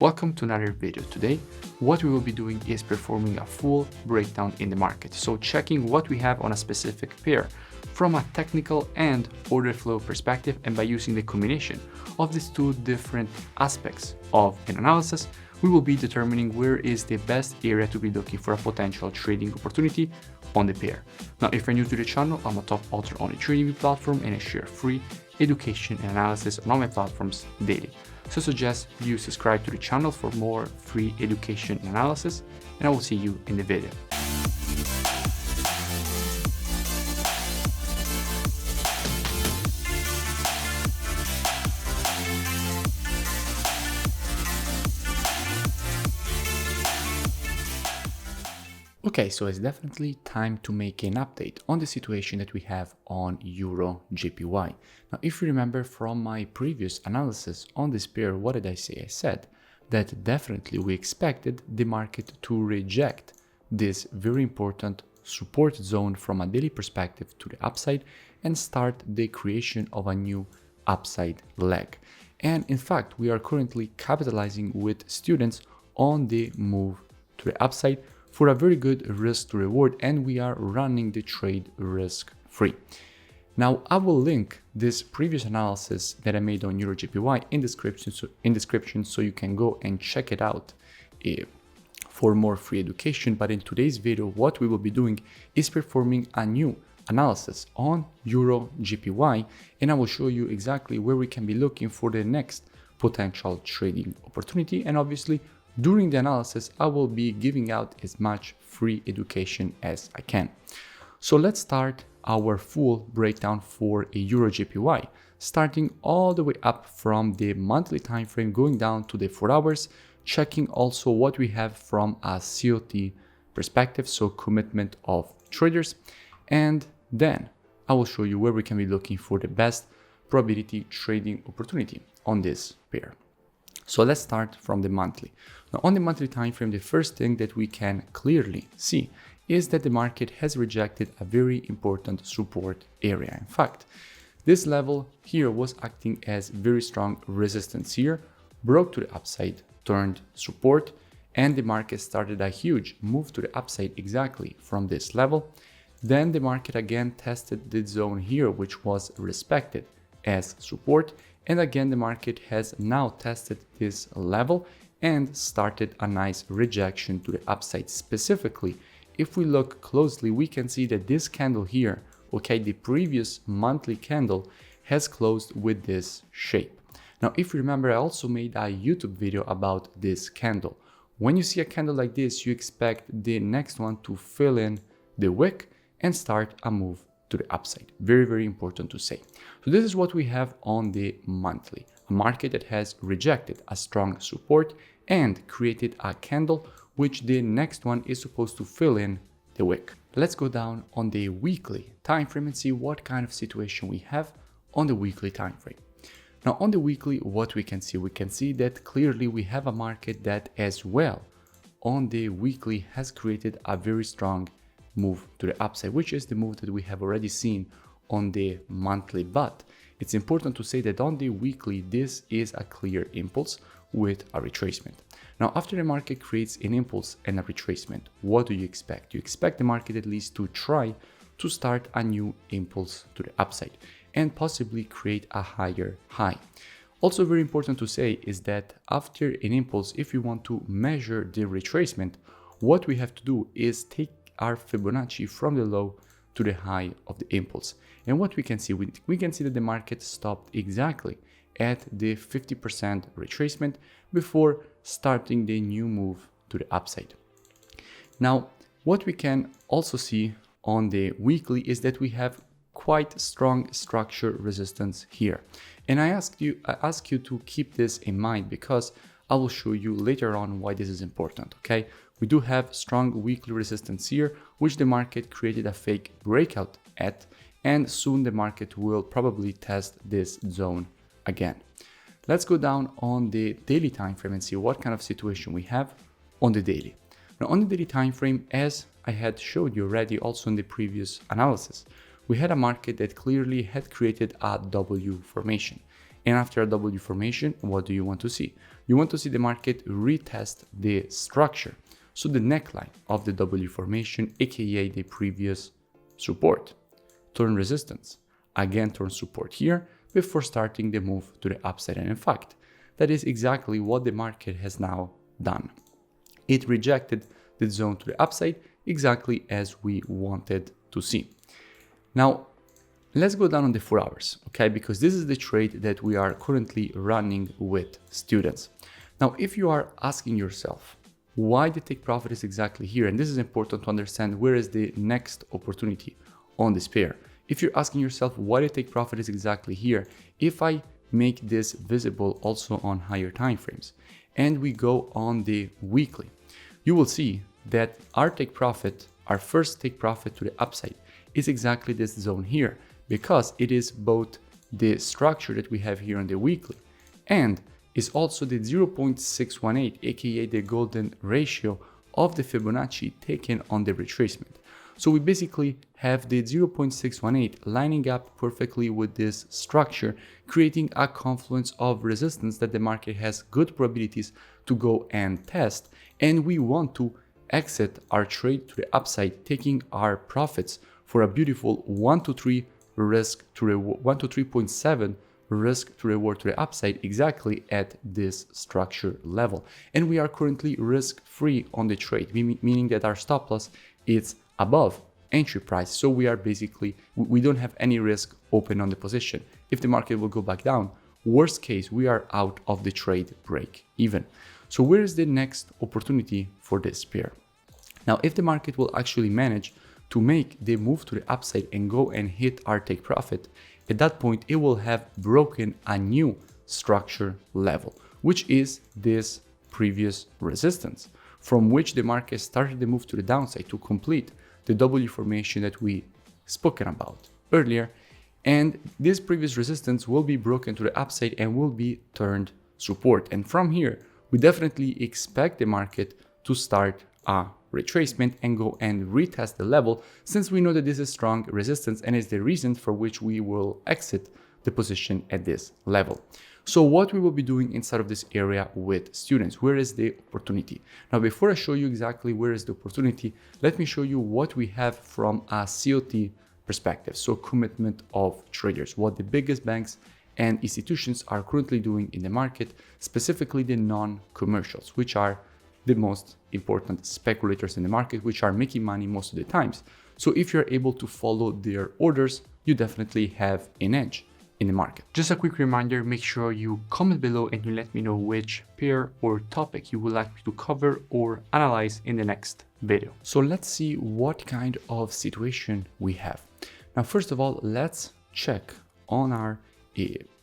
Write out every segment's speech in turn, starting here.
Welcome to another video. Today, what we will be doing is performing a full breakdown in the market. So checking what we have on a specific pair from a technical and order flow perspective, and by using the combination of these two different aspects of an analysis, we will be determining where is the best area to be looking for a potential trading opportunity on the pair. Now, if you're new to the channel, I'm a top author on the TradingView platform and I share free education and analysis on all my platforms daily. So I suggest you subscribe to the channel for more free education and analysis, and I will see you in the video. Okay, so it's definitely time to make an update on the situation that we have on EURJPY. Now, if you remember from my previous analysis on this pair, what did I say? I said that definitely we expected the market to reject this very important support zone from a daily perspective to the upside and start the creation of a new upside leg. And in fact, we are currently capitalizing with students on the move to the upside for a very good risk to reward, and we are running the trade risk free. Now, I will link this previous analysis that I made on EURJPY in description, so you can go and check it out for more free education. But in today's video, what we will be doing is performing a new analysis on EURJPY, and I will show you exactly where we can be looking for the next potential trading opportunity. And obviously, during the analysis, I will be giving out as much free education as I can. So let's start our full breakdown for a EURJPY, starting all the way up from the monthly time frame, going down to the 4 hours, checking also what we have from a COT perspective, so commitment of traders. And then I will show you where we can be looking for the best probability trading opportunity on this pair. So let's start from the monthly. Now, on the monthly time frame, the first thing that we can clearly see is that the market has rejected a very important support area. In fact, this level here was acting as very strong resistance here, broke to the upside, turned support, and the market started a huge move to the upside exactly from this level. Then the market again tested the zone here, which was respected as support. And again, the market has now tested this level and started a nice rejection to the upside. Specifically, if we look closely, we can see that this candle here, okay, the previous monthly candle has closed with this shape. Now, if you remember, I also made a YouTube video about this candle. When you see a candle like this, you expect the next one to fill in the wick and start a move to the upside. Very, very important to say. So this is what we have on the monthly, a market that has rejected a strong support and created a candle, which the next one is supposed to fill in the wick. Let's go down on the weekly time frame and see what kind of situation we have on the weekly time frame. Now, on the weekly, what we can see that clearly we have a market that as well on the weekly has created a very strong move to the upside, which is the move that we have already seen on the monthly. But it's important to say that on the weekly, this is a clear impulse with a retracement. Now, after the market creates an impulse and a retracement, what do you expect? You expect the market at least to try to start a new impulse to the upside and possibly create a higher high. Also very important to say is that after an impulse, if you want to measure the retracement, what we have to do is take our Fibonacci from the low to the high of the impulse. And what we can see, we can see that the market stopped exactly at the 50% retracement before starting the new move to the upside. Now, what we can also see on the weekly is that we have quite strong structure resistance here. And I ask you to keep this in mind because I will show you later on why this is important, okay? We do have strong weekly resistance here, which the market created a fake breakout at, and soon the market will probably test this zone again. Let's go down on the daily time frame and see what kind of situation we have on the daily. Now, on the daily time frame, as I had showed you already also in the previous analysis, we had a market that clearly had created a W formation. And after a W formation, what do you want to see? you want to see the market retest the structure. So the neckline of the W formation, aka the previous support, turn resistance, again turn support here before starting the move to the upside. And in fact, that is exactly what the market has now done. It rejected the zone to the upside exactly as we wanted to see. Now, let's go down on the 4 hours, okay? Because this is the trade that we are currently running with students. Now, if you are asking yourself why the take profit is exactly here, and this is important to understand where is the next opportunity on this pair. If you're asking yourself why the take profit is exactly here, if I make this visible also on higher time frames and we go on the weekly, you will see that our take profit, our first take profit to the upside, is exactly this zone here, because it is both the structure that we have here on the weekly and is also the 0.618, aka the golden ratio of the Fibonacci taken on the retracement. So we basically have the 0.618 lining up perfectly with this structure, creating a confluence of resistance that the market has good probabilities to go and test. And we want to exit our trade to the upside, taking our profits for a beautiful 1 to 3 risk to reward, 1 to 3.7 risk to reward to the upside, exactly at this structure level. And we are currently risk free on the trade, meaning that our stop loss is above entry price. So we are basically, we don't have any risk open on the position. If the market will go back down, worst case, we are out of the trade break even. So where is the next opportunity for this pair? Now, if the market will actually manage to make the move to the upside and go and hit our take profit, at that point, it will have broken a new structure level, which is this previous resistance, from which the market started the move to the downside to complete the W formation that we spoken about earlier. And this previous resistance will be broken to the upside and will be turned support. And from here, we definitely expect the market to start a retracement and go and retest the level, since we know that this is strong resistance and is the reason for which we will exit the position at this level. So what we will be doing inside of this area with students, where is the opportunity? Now, before I show you exactly where is the opportunity, let me show you what we have from a COT perspective. So commitment of traders, what the biggest banks and institutions are currently doing in the market, specifically the non-commercials, which are the most important speculators in the market, which are making money most of the times. So if you're able to follow their orders, you definitely have an edge in the market. Just a quick reminder, make sure you comment below and you let me know which pair or topic you would like me to cover or analyze in the next video. So let's see what kind of situation we have. Now, first of all, let's check on our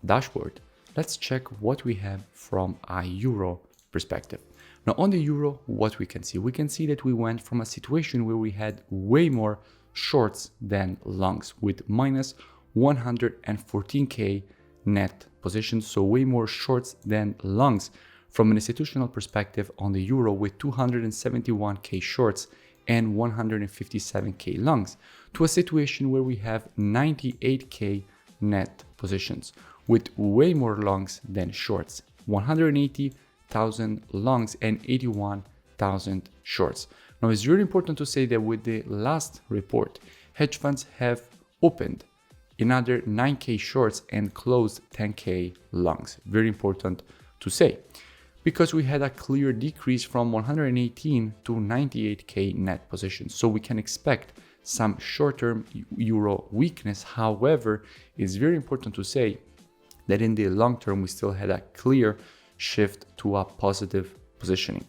dashboard. Let's check what we have from a euro perspective. Now, on the euro, what we can see that we went from a situation where we had way more shorts than longs, with minus 114k net positions, so way more shorts than longs from an institutional perspective on the euro, with 271k shorts and 157k longs, to a situation where we have 98k net positions with way more longs than shorts, 180,000 longs and 81,000 shorts. Now, it's really important to say that with the last report, hedge funds have opened another 9k shorts and closed 10k longs. Very important to say, because we had a clear decrease from 118 to 98k net positions. So we can expect some short-term euro weakness. However, it's very important to say that in the long term, we still had a clear shift to a positive positioning.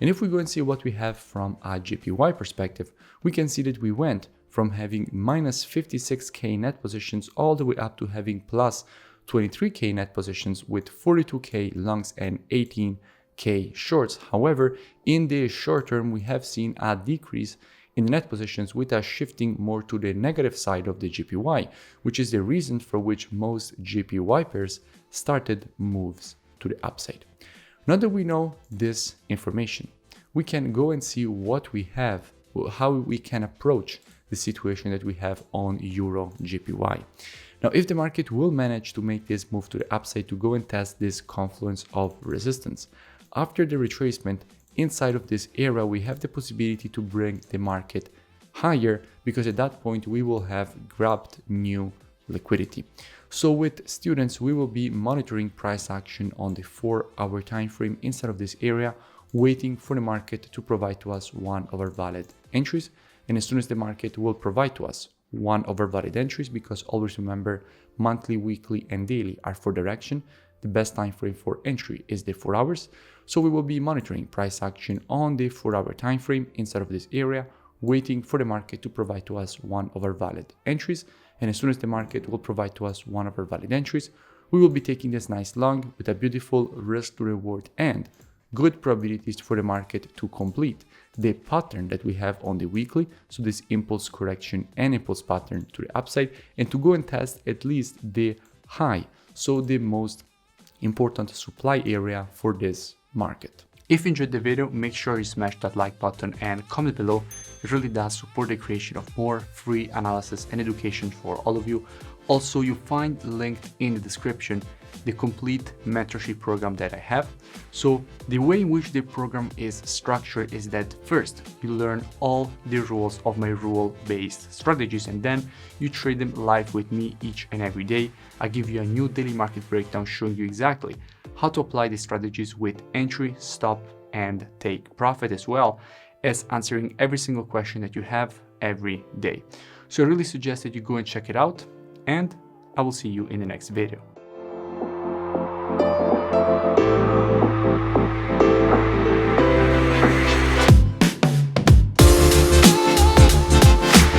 And if we go and see what we have from a JPY perspective, we can see that we went from having minus 56k net positions all the way up to having plus 23k net positions with 42k longs and 18k shorts. However, in the short term, we have seen a decrease in the net positions, with us shifting more to the negative side of the JPY, which is the reason for which most JPY pairs started moves to the upside. Now that we know this information, we can go and see what we have, how we can approach the situation that we have on EURJPY. Now, if the market will manage to make this move to the upside to go and test this confluence of resistance, after the retracement, inside of this area, we have the possibility to bring the market higher, because at that point we will have grabbed new liquidity. So with students, we will be monitoring price action on the 4-hour time frame inside of this area, waiting for the market to provide to us one of our valid entries. And as soon as the market will provide to us one of our valid entries, because always remember, monthly, weekly, and daily are for direction, the best time frame for entry is the 4 hours. So we will be monitoring price action on the 4-hour time frame inside of this area, waiting for the market to provide to us one of our valid entries. And as soon as the market will provide to us one of our valid entries, we will be taking this nice long with a beautiful risk to reward and good probabilities for the market to complete the pattern that we have on the weekly. So this impulse correction and impulse pattern to the upside, and to go and test at least the high. So the most important supply area for this market. If you enjoyed the video, make sure you smash that like button and comment below. It really does support the creation of more free analysis and education for all of you. Also, you find linked in the description the complete mentorship program that I have. So the way in which the program is structured is that first you learn all the rules of my rule-based strategies, and then you trade them live with me each and every day. I give you a new daily market breakdown showing you exactly how to apply the strategies with entry, stop, and take profit, as well as answering every single question that you have every day. So I really suggest that you go and check it out, and I will see you in the next video.